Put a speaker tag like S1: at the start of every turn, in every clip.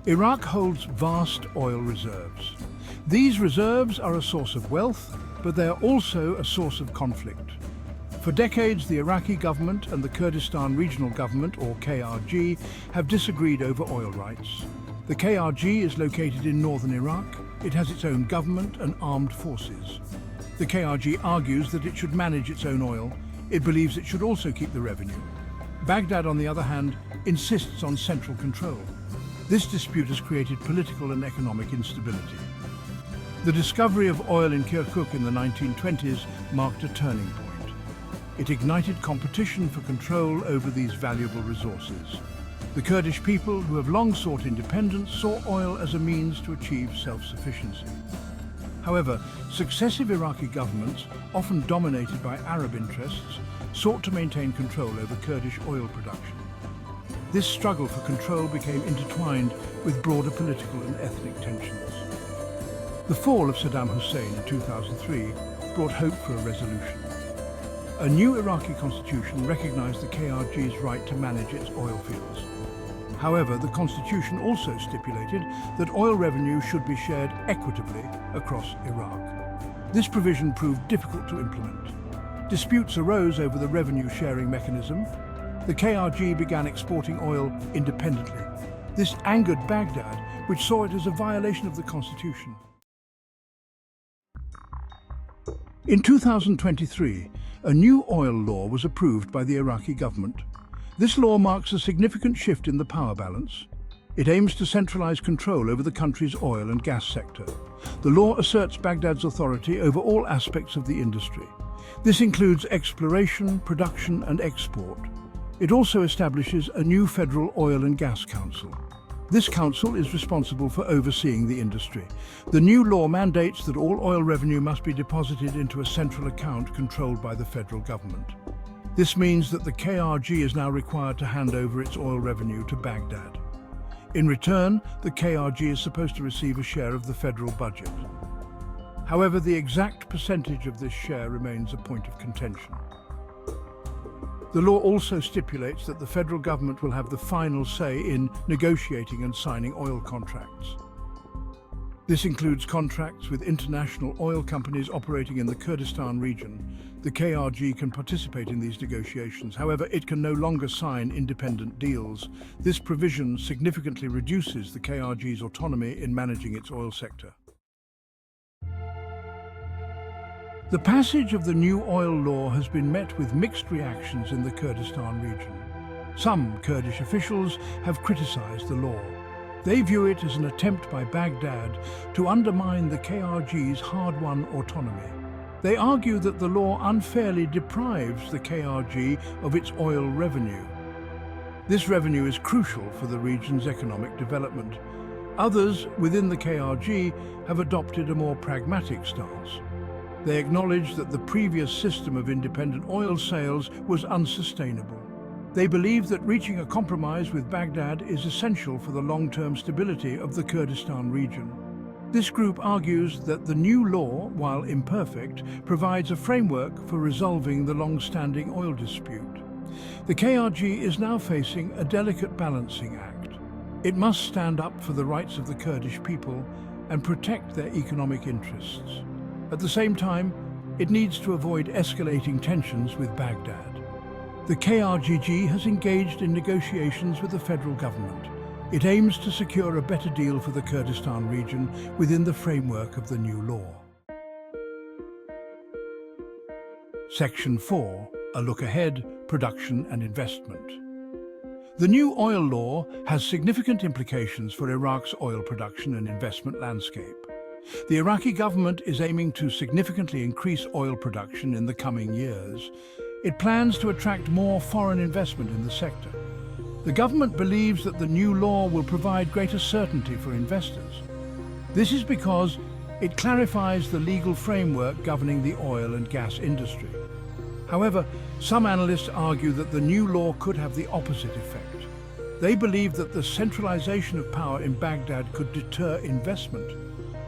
S1: Iraq holds vast oil reserves. These reserves are a source of wealth, but they are also a source of conflict. For decades, the Iraqi government and the Kurdistan Regional Government, or KRG, have disagreed over oil rights. The KRG is located in northern Iraq. It has its own government and armed forces. The KRG argues that it should manage its own oil. It believes it should also keep the revenue. Baghdad, on the other hand, insists on central control. This dispute has created political and economic instability. The discovery of oil in Kirkuk in the 1920s marked a turning point. It ignited competition for control over these valuable resources. The Kurdish people, who have long sought independence, saw oil as a means to achieve self-sufficiency. However, successive Iraqi governments, often dominated by Arab interests, sought to maintain control over Kurdish oil production. This struggle for control became intertwined with broader political and ethnic tensions. The fall of Saddam Hussein in 2003 brought hope for a resolution. A new Iraqi constitution recognized the KRG's right to manage its oil fields. However, the constitution also stipulated that oil revenue should be shared equitably across Iraq. This provision proved difficult to implement. Disputes arose over the revenue-sharing mechanism. The KRG began exporting oil independently. This angered Baghdad, which saw it as a violation of the constitution. In 2023, a new oil law was approved by the Iraqi government. This law marks a significant shift in the power balance. It aims to centralize control over the country's oil and gas sector. The law asserts Baghdad's authority over all aspects of the industry. This includes exploration, production, and export. It also establishes a new federal oil and gas council. This council is responsible for overseeing the industry. The new law mandates that all oil revenue must be deposited into a central account controlled by the federal government. This means that the KRG is now required to hand over its oil revenue to Baghdad. In return, the KRG is supposed to receive a share of the federal budget. However, the exact percentage of this share remains a point of contention. The law also stipulates that the federal government will have the final say in negotiating and signing oil contracts. This includes contracts with international oil companies operating in the Kurdistan region. The KRG can participate in these negotiations. However, it can no longer sign independent deals. This provision significantly reduces the KRG's autonomy in managing its oil sector. The passage of the new oil law has been met with mixed reactions in the Kurdistan region. Some Kurdish officials have criticized the law. They view it as an attempt by Baghdad to undermine the KRG's hard-won autonomy. They argue that the law unfairly deprives the KRG of its oil revenue. This revenue is crucial for the region's economic development. Others within the KRG have adopted a more pragmatic stance. They acknowledge that the previous system of independent oil sales was unsustainable. They believe that reaching a compromise with Baghdad is essential for the long-term stability of the Kurdistan region. This group argues that the new law, while imperfect, provides a framework for resolving the long-standing oil dispute. The KRG is now facing a delicate balancing act. It must stand up for the rights of the Kurdish people and protect their economic interests. At the same time, it needs to avoid escalating tensions with Baghdad. The KRG has engaged in negotiations with the federal government. It aims to secure a better deal for the Kurdistan region within the framework of the new law. Section 4. A look ahead, production and investment. The new oil law has significant implications for Iraq's oil production and investment landscape. The Iraqi government is aiming to significantly increase oil production in the coming years. It plans to attract more foreign investment in the sector. The government believes that the new law will provide greater certainty for investors. This is because it clarifies the legal framework governing the oil and gas industry. However, some analysts argue that the new law could have the opposite effect. They believe that the centralization of power in Baghdad could deter investment.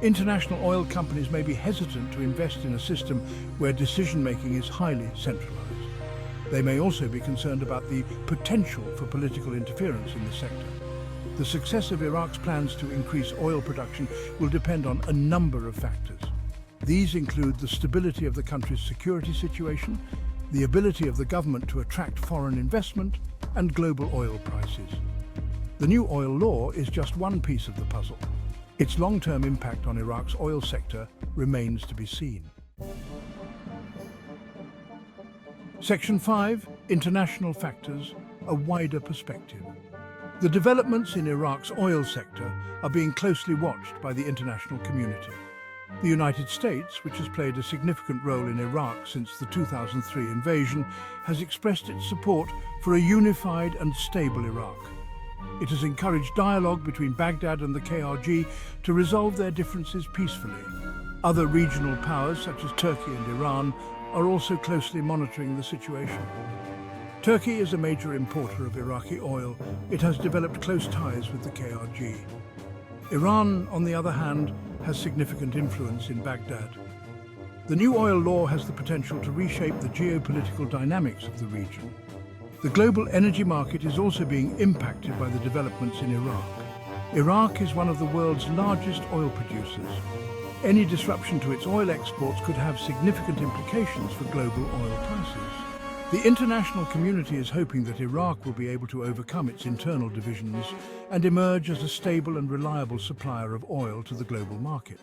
S1: International oil companies may be hesitant to invest in a system where decision-making is highly centralized. They may also be concerned about the potential for political interference in the sector. The success of Iraq's plans to increase oil production will depend on a number of factors. These include the stability of the country's security situation, the ability of the government to attract foreign investment, and global oil prices. The new oil law is just one piece of the puzzle. Its long-term impact on Iraq's oil sector remains to be seen. Section 5. International factors, a wider perspective. The developments in Iraq's oil sector are being closely watched by the international community. The United States, which has played a significant role in Iraq since the 2003 invasion, has expressed its support for a unified and stable Iraq. It has encouraged dialogue between Baghdad and the KRG to resolve their differences peacefully. Other regional powers, such as Turkey and Iran, are also closely monitoring the situation. Turkey is a major importer of Iraqi oil. It has developed close ties with the KRG. Iran, on the other hand, has significant influence in Baghdad. The new oil law has the potential to reshape the geopolitical dynamics of the region. The global energy market is also being impacted by the developments in Iraq. Iraq is one of the world's largest oil producers. Any disruption to its oil exports could have significant implications for global oil prices. The international community is hoping that Iraq will be able to overcome its internal divisions and emerge as a stable and reliable supplier of oil to the global market.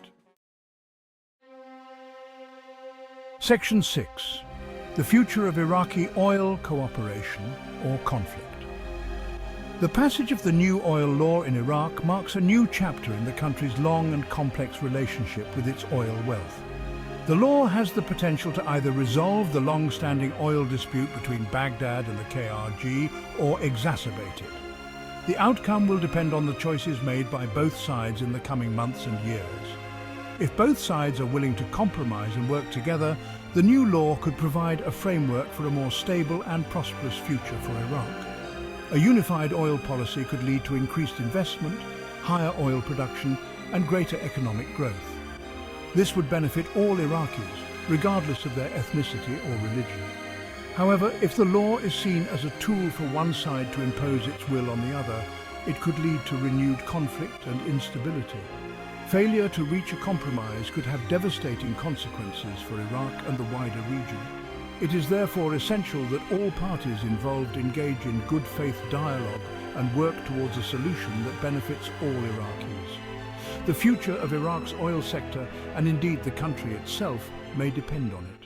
S1: Section 6. The future of Iraqi oil cooperation or conflict. The passage of the new oil law in Iraq marks a new chapter in the country's long and complex relationship with its oil wealth. The law has the potential to either resolve the long-standing oil dispute between Baghdad and the KRG or exacerbate it. The outcome will depend on the choices made by both sides in the coming months and years. If both sides are willing to compromise and work together, the new law could provide a framework for a more stable and prosperous future for Iraq. A unified oil policy could lead to increased investment, higher oil production, and greater economic growth. This would benefit all Iraqis, regardless of their ethnicity or religion. However, if the law is seen as a tool for one side to impose its will on the other, it could lead to renewed conflict and instability. Failure to reach a compromise could have devastating consequences for Iraq and the wider region. It is therefore essential that all parties involved engage in good faith dialogue and work towards a solution that benefits all Iraqis. The future of Iraq's oil sector, and indeed the country itself, may depend on it.